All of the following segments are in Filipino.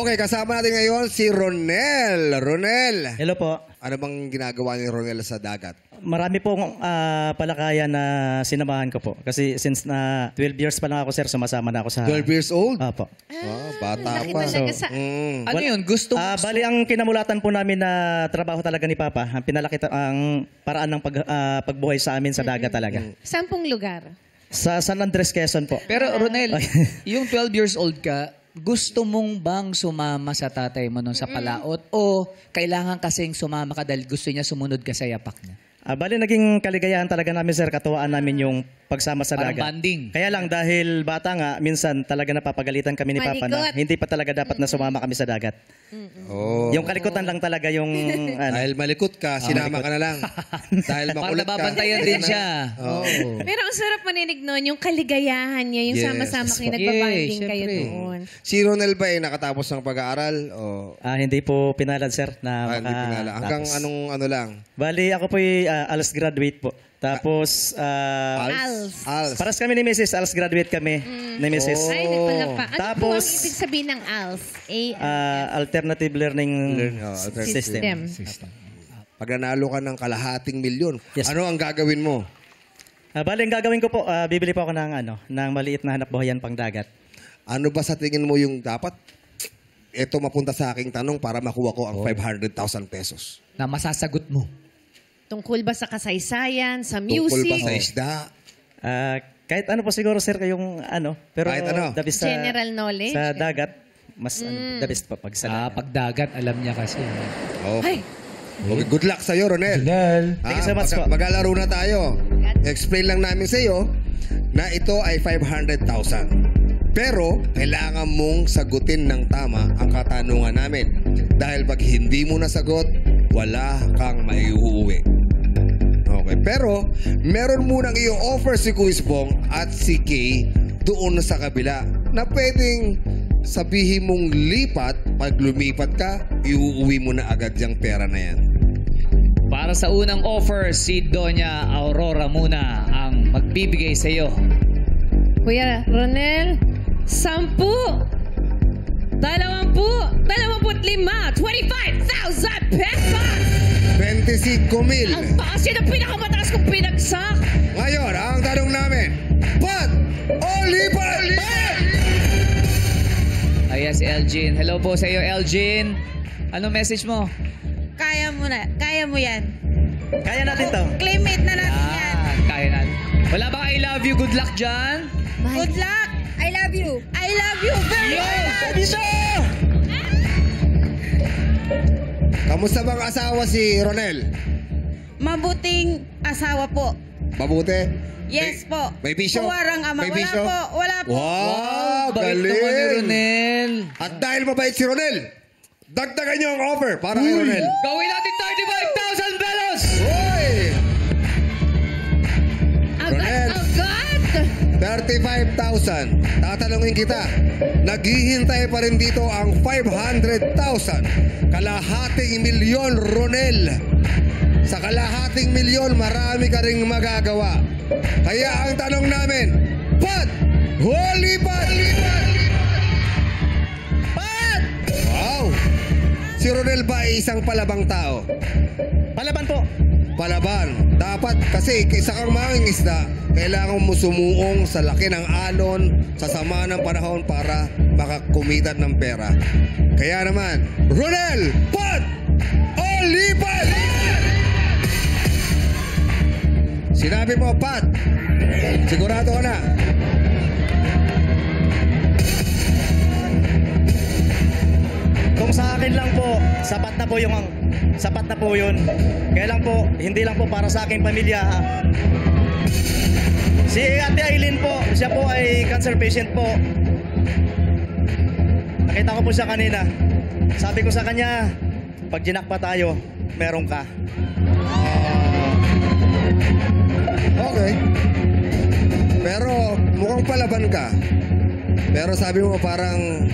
Okay, kasama natin ngayon si Ronel. Ronel, Hello po. ano bang ginagawa ni Ronel sa dagat? Marami pong palakayan na sinamahan ko po. Kasi since na 12 years pa lang ako, sir, sumasama na ako sa... 12 years old? Opo. Bata laki pa. talaga sa... Ano yun? Gusto mo? Bali, ang kinamulatan po namin na trabaho talaga ni Papa, ang pinalaki ang paraan ng pagbuhay sa amin sa dagat talaga. Sampung lugar. Sa San Andres, Quezon po. Pero Ronel, yung 12 years old ka, gusto mong bang sumama sa tatay mo nun sa palaot? O kailangan kasing sumama ka dahil gusto niya sumunod ka sa yapak niya? Bali, naging kaligayahan talaga namin, sir, katuwaan namin yung pagsama sa Parang dagat. banding. Kaya lang, dahil bata nga, minsan talaga napapagalitan kami ni Papa na Malikot. hindi pa talaga dapat na sumama kami sa dagat. Oh. Yung kalikutan lang talaga yung... Dahil malikot ka, sinama ka na lang. Dahil Para makulit ka. nababantayan din siya. Oo. Pero ang sarap maninig nun, yung kaligayahan niya, yung Yes. sama-sama kayo, Yes, nagbabanding kayo syempre. doon. Si Ronel ba ay nakatapos ng pag-aaral? O Hindi po pinalad, sir, na hindi pinala? Hanggang tapos. anong ano lang? Bali, ako po ALS graduate po. Tapos, Als. Als. paras kami ni Mrs. ALS graduate kami ni Mrs. Ay, hindi pala pa. Ano Tapos, po ang ibig sabihin ng ALS? Alternative Learning Alternative System. Pag nanalo ka ng kalahating milyon, Yes. ano ang gagawin mo? Bali, ang gagawin ko po, bibili po ako ng maliit na hanap buhayan pang dagat. Ano ba sa tingin mo yung dapat? Ito mapunta sa aking tanong para makuha ko ang 500,000 pesos. Na masasagot mo. Tungkol ba sa kasaysayan, sa Tungkol ba music? sa isda? Kahit ano po siguro, sir, yung pero Kahit ano? the best sa, General knowledge? sa dagat, mas the best pa pag sa dagat. Pagdagat, alam niya kasi. Okay. Ay, Okay, good luck sa'yo, Ronel. Thank you so much po. Maglalaro na tayo. Explain lang namin sa'yo na ito ay 500,000. Pero, kailangan mong sagutin ng tama ang katanungan namin. Dahil pag hindi mo nasagot, wala kang maiuuwi. Okay, pero meron munang i-offer si Kuis Bong at si Kay doon sa kabila na pwedeng sabihin mong lipat, pag lumipat ka, iuuwi mo na agad yung pera na yan. Para sa unang offer, si Doña Aurora muna ang magbibigay sa iyo. Kuya Ronel, 10, 20, 25,000 pesos! 25,000. Ang taas yun ang pinakamataas kong pinagsak! Ngayon, ang tanong namin, pat o lipat? Ayan si Elgin. Hello po sa iyo, Elgin. Anong message mo? Kaya mo na. Kaya mo yan. Kaya natin to. Claim it na natin yan. Kaya na. Wala bang I love you? Good luck dyan. Good luck. I love you. I love you very much. Kamusta bang asawa si Ronel? Mabuting asawa po. Mabuti? Yes po. May bisyo? Puwarang ama. May Wala bisyo? po. Wala po. Wow, Bait naman ni galing. Ronel. At dahil mabait si Ronel, dagdagan niyo ang offer para kay Ronel. Gawin natin 35,000 pesos! Hoy! Ronel. Agad! 35,000. Tatanungin kita, naghihintay pa rin dito ang 500,000. Kalahating milyon, Ronel. Sa kalahating milyon, marami ka ring magagawa. Kaya ang tanong namin, pat o lipat? Pat! Wow! Si Ronel ba ay isang palabang tao? Palaban po. Palaban. Dapat kasi isa kang mangingisda, kailangan mo sumuong sa laki ng alon, sa sama ng panahon para makakumita ng pera. Kaya naman, Ronel, pat o lipat? Sinabi mo, pat. Sigurado ka na. Kung sa akin lang po, sapat na po yun. Kaya lang po, hindi lang po para sa aking pamilya. Si Ate Aileen po, siya po ay cancer patient po. Nakita ko po siya kanina. Sabi ko sa kanya, pag ginakpa tayo, meron ka. Okay. Pero mukhang palaban ka. Pero sabi mo parang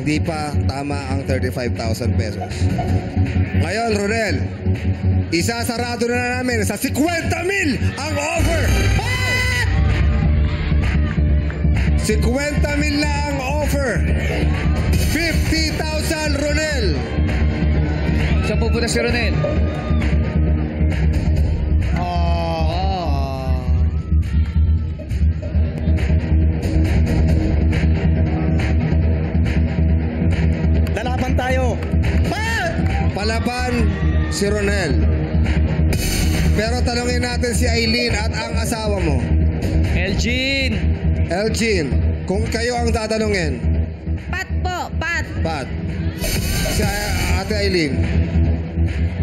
hindi pa tama ang 35,000 pesos. Ngayon, Ronel, isasarado na namin sa 50,000 ang offer. 50,000 na ang offer. 50,000, Ronel. Saan pupunta si Ronel? Lalaban tayo. Palaban si Ronel. Pero tanungin natin si Aileen at ang asawa mo. Elgin! Elgin, kung kayo ang tatanungin. Pat po, Pat. Pat. Si Ate Aileen.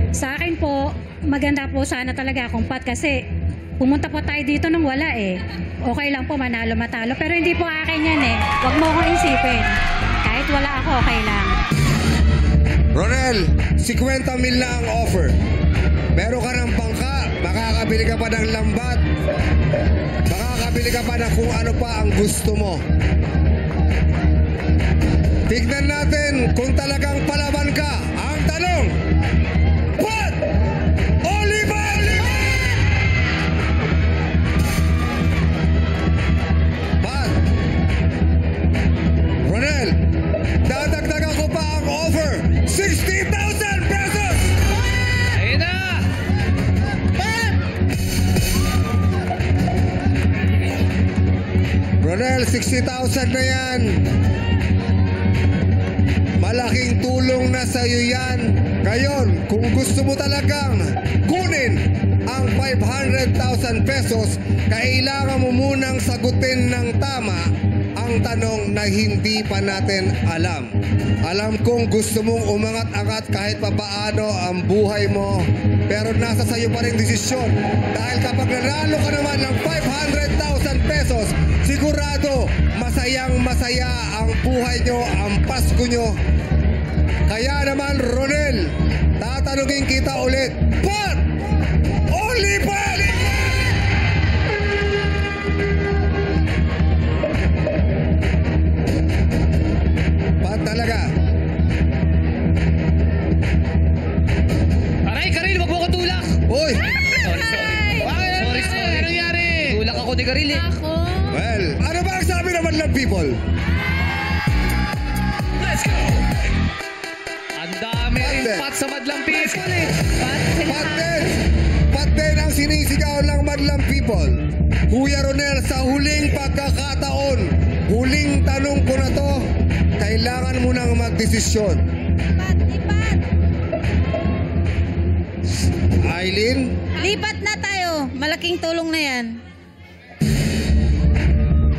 Sa akin po, maganda po sana talaga akong Pat kasi pumunta po tayo dito nang wala eh. Okay lang po manalo matalo pero hindi po akin yan eh. Huwag mo akong isipin. Kahit wala ako, okay lang. Ronel, 50,000 na ang offer. Meron ka ng bangka, makakabili ka pa ng lambat, makakabili ka pa ng kung ano pa ang gusto mo. Tignan natin kung talagang palaban ka. Ang tanong, Pat o lipat? Pat. Ronel, dadagdagan ko pa ang offer. 60,000 pesos! Ayun na! Ronel, 60,000 na yan. Malaking tulong na sa iyo yan. Ngayon, kung gusto mo talagang kunin ang 500,000 pesos, kailangan mo munang sagutin ng tama ang tanong na hindi pa natin alam. Alam kong gusto mong umangat-angat kahit papaano ang buhay mo, pero nasa sayo pa rin desisyon. Dahil kapag nanalo ka naman ng 500,000 pesos, sigurado masayang masaya ang buhay nyo, ang Pasko nyo. Kaya naman, Ronel, tatanungin kita ulit, Pat o lipat? Pat talaga. Aray, Karil, wag mo ko tulak! Uy! Sorry. Ano nangyari? Tulak ako ni Karil eh. Ako. Well, ano ba ang sabi naman ng people? Let's go! Ang dami rin Pate. pat sa madlang people eh. Pat din ang sinisigaw ng madlang people. Kuya Ronel, sa huling pagkakataon, huling tanong ko na to, kailangan mo nang magdesisyon. Pat, lipat. Aileen, Lipat na tayo. Malaking tulong na yan.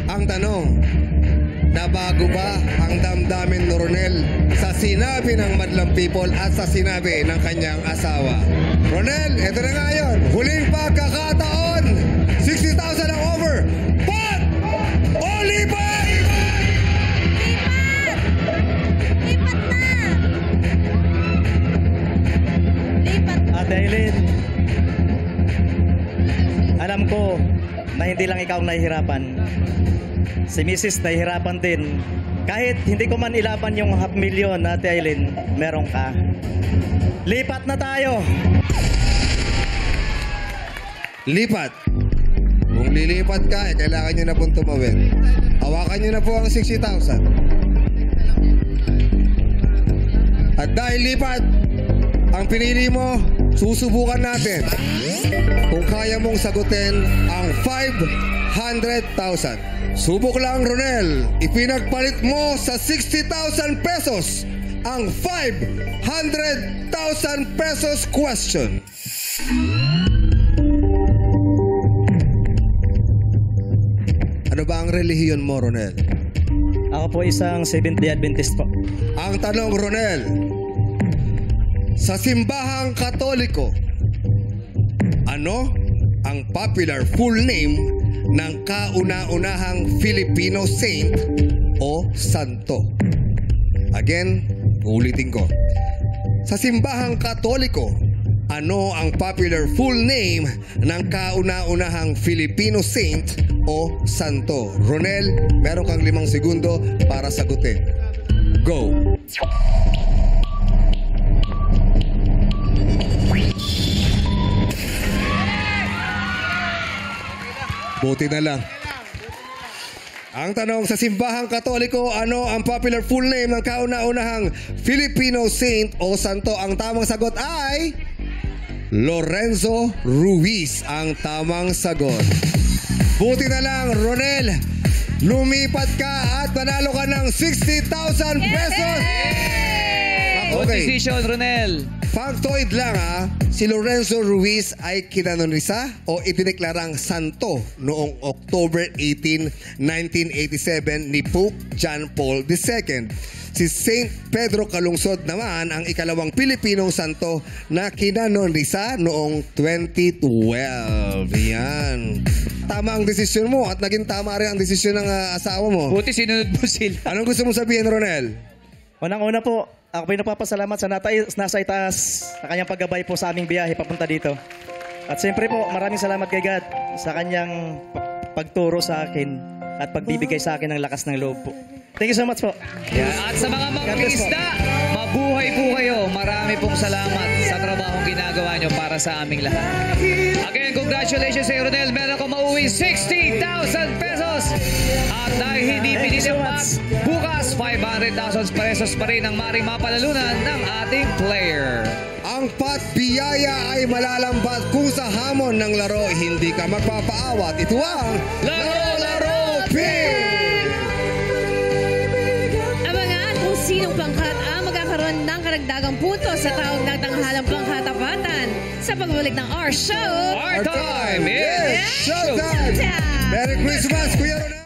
ang tanong, nabago ba ang damdamin ni Ronel sa sinabi ng madlang people at sa sinabi ng kanyang asawa? Ronel, eto na nga yun. Huling pagkakataon, 60,000 ang over. Pat o lipat? Lipat! Lipat na! Lipat. Ate Aileen, alam ko na hindi lang ikaw ang nahihirapan. Si Mrs. nahihirapan din. Kahit hindi ko man ilaban yung 500,000, Ate Aileen, meron ka. Lipat na tayo! Lipat. Kung lilipat ka, kailangan nyo na pong tumawid. Hawakan nyo na po ang 60,000. At dahil lipat, ang pinili mo, susubukan natin kung kaya mong sagutin ang 500,000. Subok lang, Ronel. Ipinagpalit mo sa 60,000 pesos ang 500,000 pesos question. Ano ba ang relihiyon mo, Ronel? Ako po isang Seventh-day Adventist po. Ang tanong, Ronel, sa simbahang Katoliko, ano ang popular full name ng kauna-unahang Filipino saint o santo? Again, ulitin ko. Sa simbahang Katoliko, ano ang popular full name ng kauna-unahang Filipino saint o santo? Ronel, meron kang 5 segundo para sagutin. Go! Buti na lang. Ang tanong sa simbahang katoliko, ano ang popular full name ng kauna-unahang Filipino saint o santo? Ang tamang sagot ay Lorenzo Ruiz ang tamang sagot. Buti na lang, Ronel. Lumipat ka at panalo ka ng 60,000 pesos. Good Okay. decision, Ronel. Factoid lang si Lorenzo Ruiz ay kinanonisa o idineklarang santo noong October 18, 1987 ni Pope John Paul II. Si Saint Pedro Calungsod naman ang ikalawang Pilipinong santo na kinanonisa noong 2012. Yan. Tama ang desisyon mo at naging tama rin ang desisyon ng asawa mo. Buti sinunod mo sila. Anong gusto mong sabihin, Ronel? Unang-una po, ako po nagpapasalamat sa nasa itaas sa kanyang paggabay po sa aming biyahe papunta dito. At siyempre po, maraming salamat kay God sa kanyang pagturo sa akin at pagbibigay sa akin ng lakas ng loob po. Thank you so much po. At sa mga mangingisda, mabuhay po kayo. Marami pong salamat sa trabahong ginagawa nyo para sa aming lahat. Again, congratulations sa Ronel. Meron ko mauwi 60,000 pesos. At dahil hindi pinisipat, bukas 500,000 pesos pa rin ang maring mapalalunan ng ating player. Ang patbiyaya ay malalambat kung sa hamon ng laro hindi ka magpapaawat. Ito ang Laro Pin! Abangan kung sinong pangkat ang magkakaroon ng karagdagang punto sa taong nagtanghalang pangkatapatan sa pagbalik ng Our Show. Our time is Showtime! Showtime! Merry Christmas, Kuya Ronel!